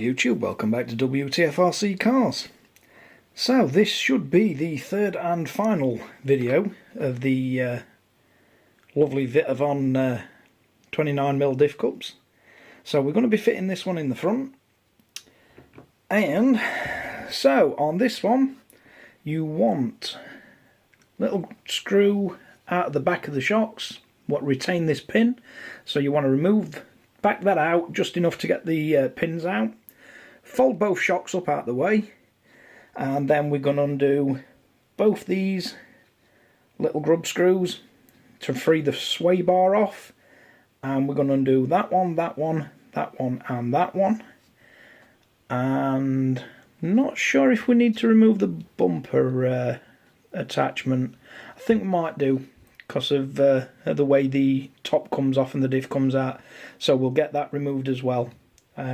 YouTube, welcome back to Wtf Rc Cars. So this should be the third and final video of the lovely Vitavon 29mm diff cups. So we're going to be fitting this one in the front. And so on this one you want a little screw out of the back of the shocks, what retain this pin. So you want to back that out just enough to get the pins out. Fold both shocks up out the way, and then we're going to undo both these little grub screws to free the sway bar off, and we're going to undo that one, that one, that one and that one. And not sure if we need to remove the bumper attachment. I think we might do, because of the way the top comes off and the diff comes out, so we'll get that removed as well.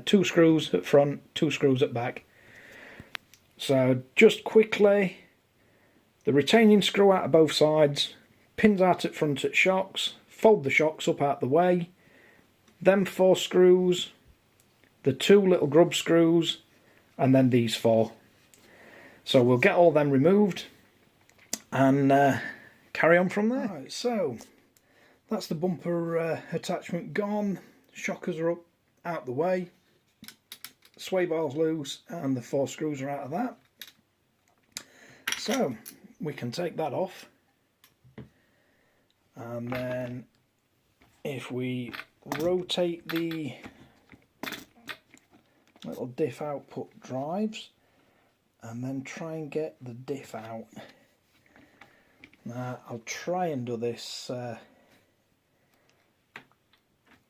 2 screws at front, 2 screws at back. So just quickly, the retaining screw out of both sides, pins out at front at shocks, fold the shocks up out the way, then 4 screws, the 2 little grub screws, and then these 4. So we'll get all them removed and carry on from there. Right, so that's the bumper attachment gone, shockers are up out the way, sway bar's loose, and the 4 screws are out of that. So we can take that off, and then if we rotate the little diff output drives and then try and get the diff out. Now I'll try and do this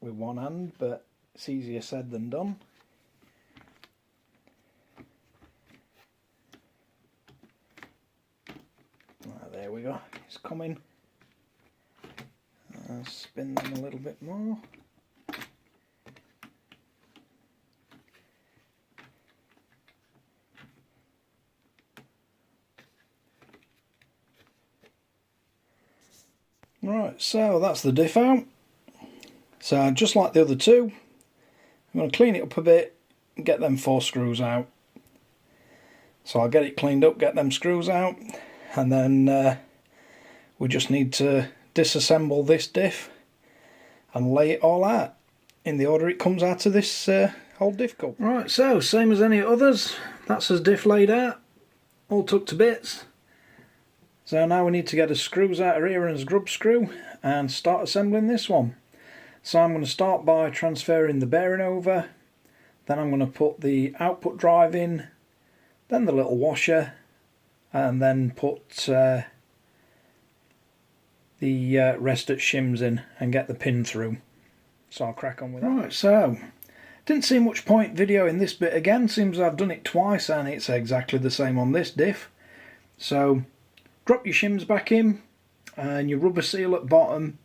with one hand, but it's easier said than done. There we go, it's coming. Spin them a little bit more. Right, so that's the diff out. So just like the other two, I'm going to clean it up a bit and get them 4 screws out. So I'll get it cleaned up, get them screws out, and then we just need to disassemble this diff and lay it all out in the order it comes out of this whole diff cup. Right, so same as any others, that's his diff laid out, all took to bits. So now we need to get the screws out of here and his grub screw and start assembling this one. So I'm going to start by transferring the bearing over, then I'm going to put the output drive in, then the little washer, and then put the rest at shims in and get the pin through. So I'll crack on with that. Right, so didn't see much point videoing this bit again, seems I've done it twice and it's exactly the same on this diff. So drop your shims back in and your rubber seal at bottom,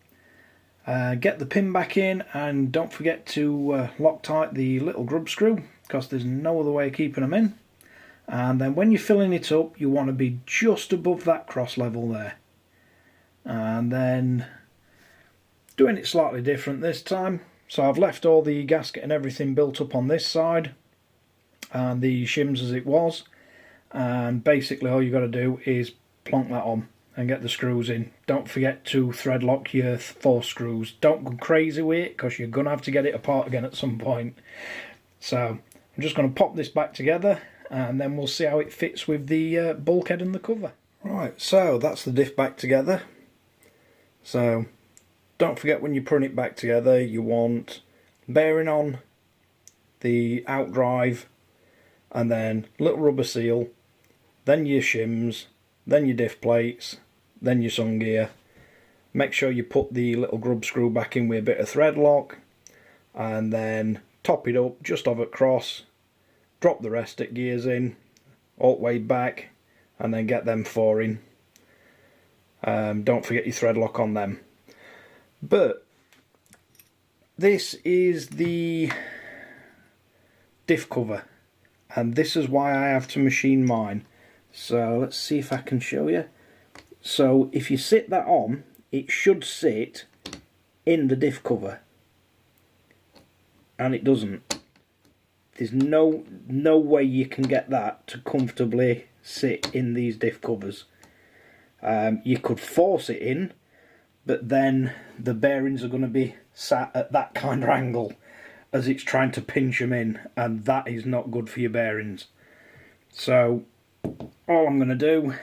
get the pin back in, and don't forget to Loctite the little grub screw, because there's no other way of keeping them in. And then when you're filling it up, you want to be just above that cross level there. And then doing it slightly different this time, so I've left all the gasket and everything built up on this side and the shims as it was, and basically all you got to do is plonk that on and get the screws in. Don't forget to thread lock your 4 screws. Don't go crazy with it, because you're going to have to get it apart again at some point. So I'm just going to pop this back together and then we'll see how it fits with the bulkhead and the cover. Right, so that's the diff back together. So don't forget, when you're putting it back together, you want bearing on, the out drive, and then little rubber seal, then your shims, then your diff plates, then your sun gear. Make sure you put the little grub screw back in with a bit of thread lock, and then top it up just over cross, drop the rest at gears in, alt way back, and then get them 4 in. Don't forget your thread lock on them. But this is the diff cover, and this is why I have to machine mine. So let's see if I can show you. So if you sit that on, it should sit in the diff cover, and it doesn't. There's no way you can get that to comfortably sit in these diff covers. You could force it in, but then the bearings are going to be sat at that kind of angle as it's trying to pinch them in, and that is not good for your bearings. So all I'm going to do,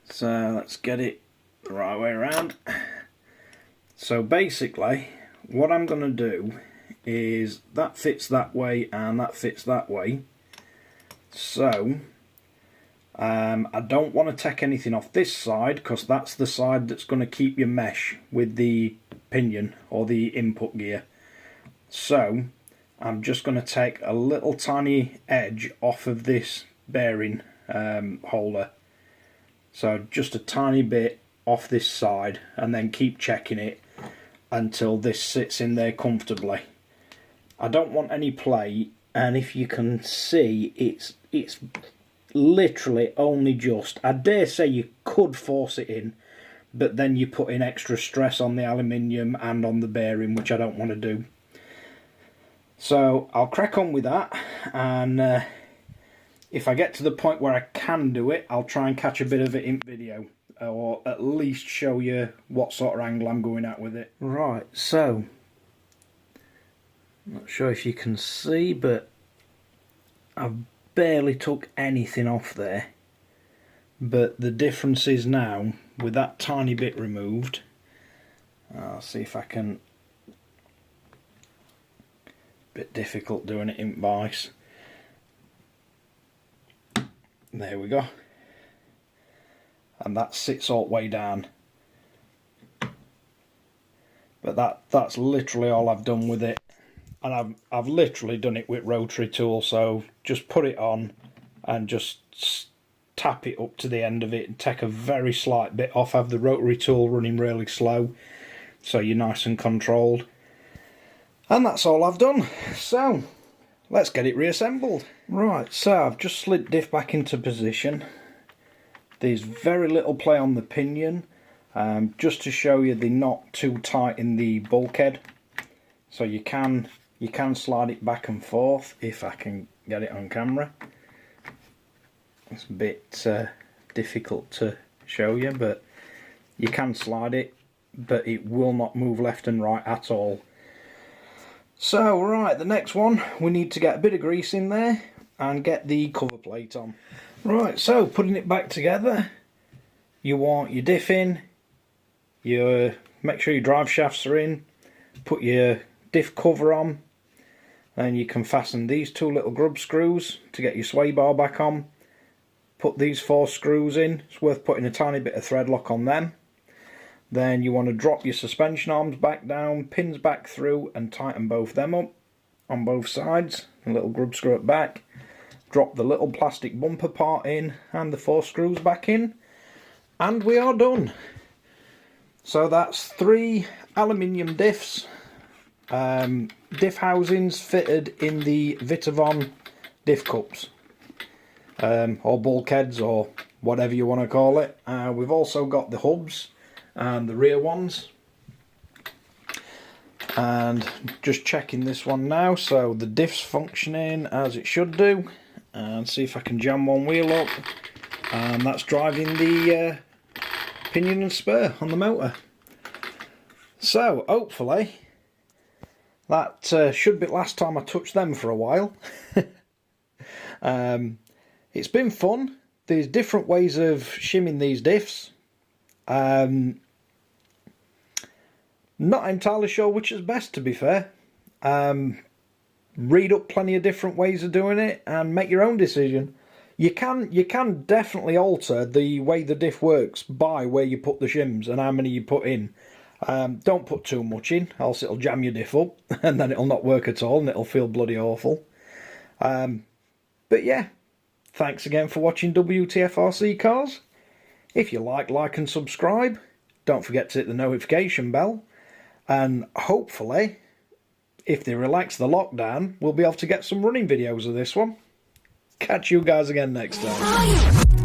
so let's get it the right way around. So basically what I'm going to do is that fits that way and that fits that way. So I don't want to take anything off this side, because that's the side that's going to keep your mesh with the pinion or the input gear. So I'm just going to take a little tiny edge off of this bearing holder. So just a tiny bit off this side, and then keep checking it until this sits in there comfortably. I don't want any play, and if you can see, it's literally only just. I dare say you could force it in, but then you put in extra stress on the aluminium and on the bearing, which I don't want to do. So I'll crack on with that, and if I get to the point where I can do it, I'll try and catch a bit of it in video, or at least show you what sort of angle I'm going at with it. Right, so not sure if you can see, but I've barely took anything off there. But the difference is now, with that tiny bit removed, I'll see if I can, bit difficult doing it in vice. There we go. And that sits all the way down. But that's literally all I've done with it. And I've literally done it with rotary tool, so just put it on and just tap it up to the end of it and take a very slight bit off. Have the rotary tool running really slow so you're nice and controlled. And that's all I've done. So let's get it reassembled. Right, so I've just slid diff back into position. There's very little play on the pinion, just to show you they're not too tight in the bulkhead. So you can slide it back and forth if I can get it on camera. It's a bit difficult to show you, but you can slide it, but it will not move left and right at all. So right, the next one, we need to get a bit of grease in there and get the cover plate on. Right, so putting it back together, you want your diff in, make sure your drive shafts are in, put your diff cover on, and you can fasten these two little grub screws to get your sway bar back on. Put these 4 screws in. It's worth putting a tiny bit of thread lock on them. Then you want to drop your suspension arms back down, pins back through, and tighten both them up on both sides. A little grub screw at back. Drop the little plastic bumper part in and the 4 screws back in, and we are done. So that's 3 aluminium diffs, diff housings fitted in the Vitavon diff cups, or bulkheads, or whatever you want to call it. We've also got the hubs and the rear ones, and just checking this one now. So the diff's functioning as it should do, and see if I can jam one wheel up, and that's driving the pinion and spur on the motor. So hopefully that should be the last time I touch them for a while. It's been fun. There's different ways of shimming these diffs. Not entirely sure which is best, to be fair. Read up plenty of different ways of doing it and make your own decision. You can definitely alter the way the diff works by where you put the shims and how many you put in. Don't put too much in, else it'll jam your diff up and then it'll not work at all and it'll feel bloody awful. But yeah, thanks again for watching Wtf Rc Cars. If you like and subscribe. Don't forget to hit the notification bell. And hopefully, if they relax the lockdown, we'll be able to get some running videos of this one. Catch you guys again next time.